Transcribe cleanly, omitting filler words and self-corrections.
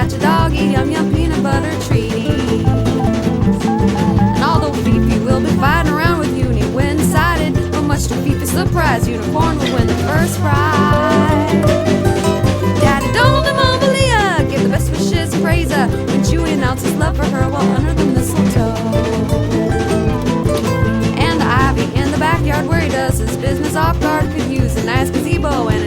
catch a doggy, yum yum peanut butter treaties. And although Fifi will be fighting around with Uni when decided, but much to Fifi's surprise, Unicorn will win the first prize. Daddy Donald and Mama Leah give the best wishes and praise her when Chewie announces love for her while under the mistletoe. And Ivy in the backyard where he does his business off guard could use a nice gazebo and